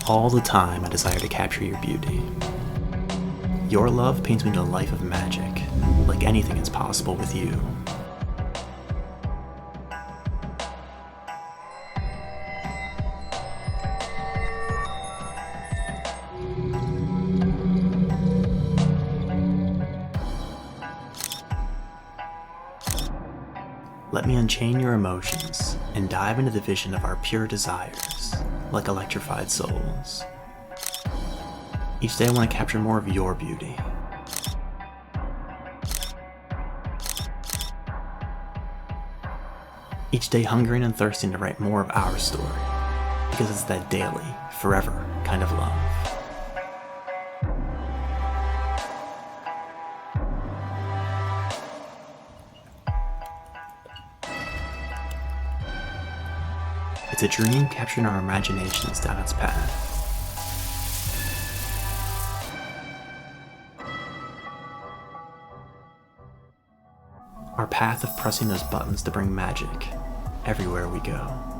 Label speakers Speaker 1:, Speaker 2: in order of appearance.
Speaker 1: All the time I desire to capture your beauty. Your love paints me into a life of magic, like anything is possible with you. Let me unchain your emotions and dive into the vision of our pure desires, like electrified souls. Each day I want to capture more of your beauty. Each day hungering and thirsting to write more of our story, because it's that daily, forever kind of love. It's a dream capturing our imaginations down its path. Our path of pressing those buttons to bring magic everywhere we go.